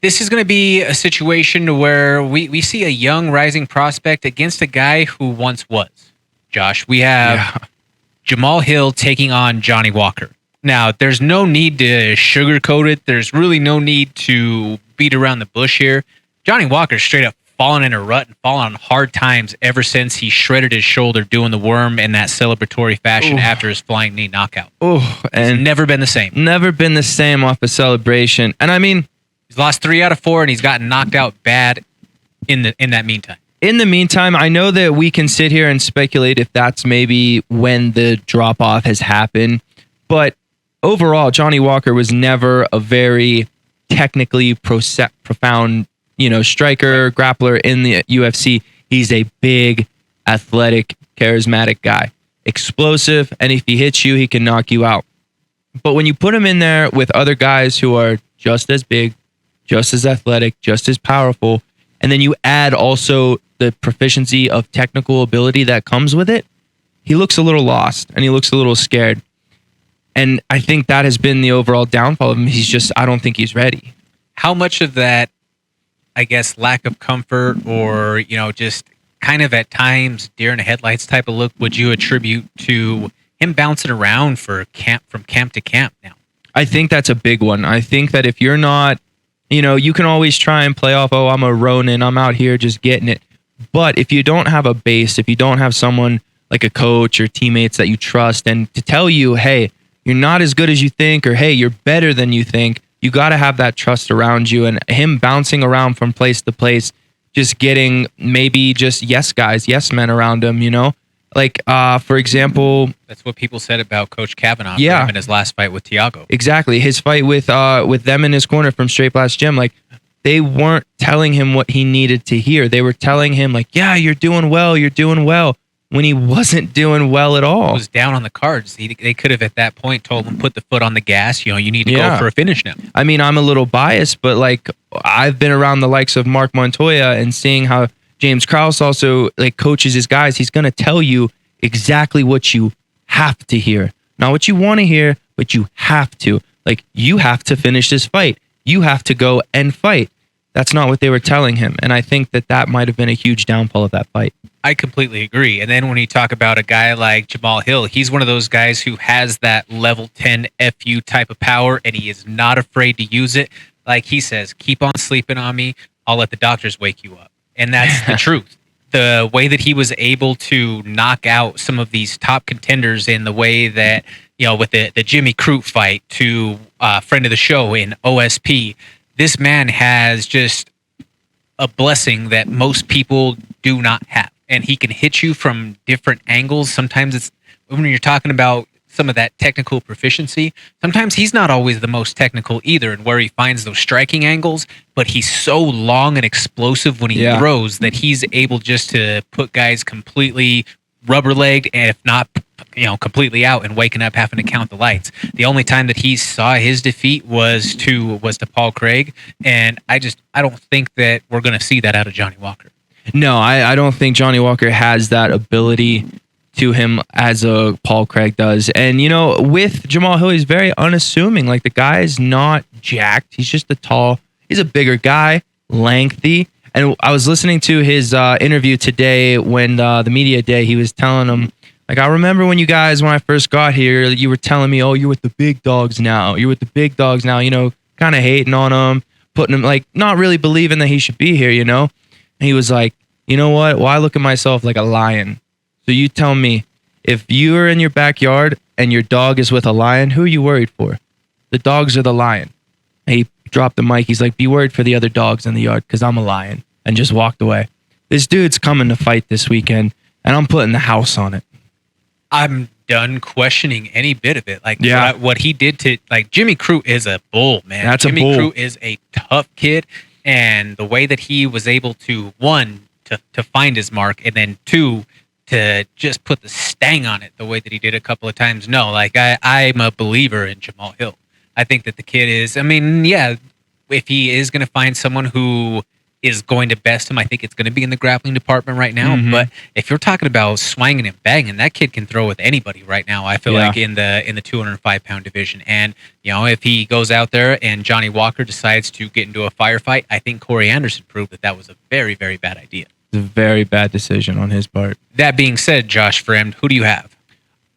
This is going to be a situation where we see a young rising prospect against a guy who once was. Josh, we have Jamahal Hill taking on Johnny Walker. Now, there's no need to sugarcoat it. There's really no need to beat around the bush here. Johnny Walker's straight up fallen in a rut and fallen on hard times ever since he shredded his shoulder doing the worm in that celebratory fashion after his flying knee knockout. And never been the same. Never been the same off a celebration. And I mean, he's lost 3 out of 4, and he's gotten knocked out bad in that meantime. In the meantime, I know that we can sit here and speculate if that's maybe when the drop-off has happened. But overall, Johnny Walker was never a very technically profound, striker, grappler in the UFC. He's a big, athletic, charismatic guy. Explosive, and if he hits you, he can knock you out. But when you put him in there with other guys who are just as big, just as athletic, just as powerful, and then you add also the proficiency of technical ability that comes with it, he looks a little lost and he looks a little scared. And I think that has been the overall downfall of him. I don't think he's ready. How much of that, I guess, lack of comfort or, just kind of at times deer in the headlights type of look would you attribute to him bouncing around from camp to camp now? I think that's a big one. I think that if you're not, you can always try and play off, I'm a Ronin, I'm out here just getting it. But if you don't have a base, if you don't have someone like a coach or teammates that you trust and to tell you, hey, you're not as good as you think, or hey, you're better than you think, you got to have that trust around you. And him bouncing around from place to place, just getting maybe just yes men around him, Like, for example... That's what people said about Coach Kavanaugh in his last fight with Thiago. Exactly. His fight with them in his corner from Straight Blast Gym, like, they weren't telling him what he needed to hear. They were telling him, like, yeah, you're doing well, when he wasn't doing well at all. He was down on the cards. They could have, at that point, told him, put the foot on the gas. You need to go for a finish now. I mean, I'm a little biased, but, like, I've been around the likes of Mark Montoya and seeing how James Krause also, like, coaches his guys. He's going to tell you exactly what you have to hear. Not what you want to hear, but you have to. Like, you have to finish this fight. You have to go and fight. That's not what they were telling him. And I think that might have been a huge downfall of that fight. I completely agree. And then when you talk about a guy like Jamahal Hill, he's one of those guys who has that level 10 FU type of power, and he is not afraid to use it. Like he says, keep on sleeping on me. I'll let the doctors wake you up. And that's the truth. The way that he was able to knock out some of these top contenders in the way that, with the Jimmy Crute fight to a friend of the show in OSP, this man has just a blessing that most people do not have. And he can hit you from different angles. Sometimes it's when you're talking about some of that technical proficiency, sometimes he's not always the most technical either, and where he finds those striking angles, but he's so long and explosive when he throws that he's able just to put guys completely rubber-legged, and if not, completely out and waking up having to count the lights. The only time that he saw his defeat was to Paul Craig, and I don't think that we're going to see that out of Johnny Walker. No, I don't think Johnny Walker has that ability to him as Paul Craig does. And, with Jamahal Hill, he's very unassuming. Like, the guy is not jacked. He's just he's a bigger guy, lengthy. And I was listening to his interview today when the media day, he was telling them, like, I remember when when I first got here, you were telling me, oh, you're with the big dogs now. You're with the big dogs now, kind of hating on him, putting him, like, not really believing that he should be here, And he was like, you know what? Well, I look at myself like a lion. So you tell me, if you're in your backyard and your dog is with a lion, who are you worried for? The dogs or the lion? And he dropped the mic. He's like, be worried for the other dogs in the yard because I'm a lion, and just walked away. This dude's coming to fight this weekend, and I'm putting the house on it. I'm done questioning any bit of it. Like, what he did to, like, Jimmy Crute is a bull, man. Jimmy Crute is a tough kid, and the way that he was able to, one, to find his mark, and then two, to just put the stang on it the way that he did a couple of times. No, like, I'm a believer in Jamahal Hill. I think that the kid is, if he is going to find someone who is going to best him, I think it's going to be in the grappling department right now. Mhm. But if you're talking about swinging and banging, that kid can throw with anybody right now. I feel Yeah. like in the 205-pound division, and if he goes out there and Johnny Walker decides to get into a firefight, I think Corey Anderson proved that was a very, very bad idea. It's a very bad decision on his part. That being said, Josh Fremd, who do you have?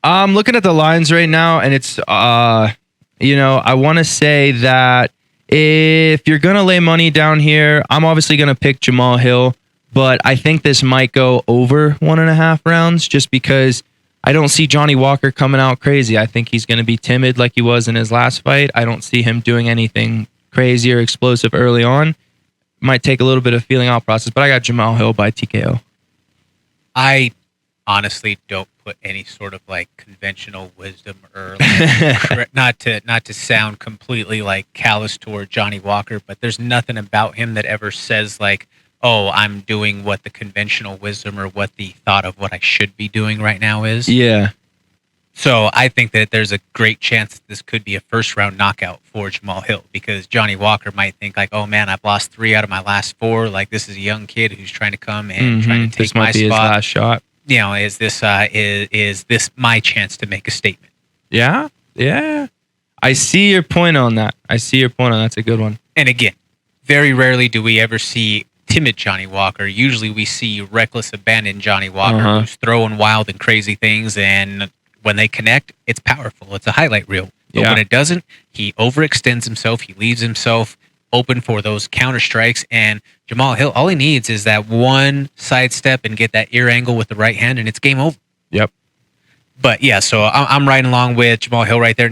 I'm looking at the lines right now, and it's I want to say that if you're gonna lay money down here, I'm obviously gonna pick Jamahal Hill, but I think this might go over 1.5 rounds just because I don't see Johnny Walker coming out crazy. I think he's gonna be timid like he was in his last fight. I don't see him doing anything crazy or explosive early on. Might take a little bit of feeling out process, but I got Jamahal Hill by TKO. I honestly don't put any sort of like conventional wisdom or like, not to sound completely like callous toward Johnny Walker, but there's nothing about him that ever says like, oh, I'm doing what the conventional wisdom or what the thought of what I should be doing right now is. Yeah. So I think that there's a great chance that this could be a first round knockout for Jamahal Hill, because Johnny Walker might think like, oh man, I've lost 3 out of my last 4. Like, this is a young kid who's trying to come and trying to take this might my be spot. his last shot. Is this my chance to make a statement? Yeah. I see your point on that. That's a good one. And again, very rarely do we ever see timid Johnny Walker. Usually we see reckless, abandoned Johnny Walker who's throwing wild and crazy things, and when they connect, it's powerful. It's a highlight reel. But when it doesn't, he overextends himself. He leaves himself open for those counter strikes. And Jamahal Hill, all he needs is that one sidestep and get that ear angle with the right hand, and it's game over. Yep. But yeah, so I'm riding along with Jamahal Hill right there.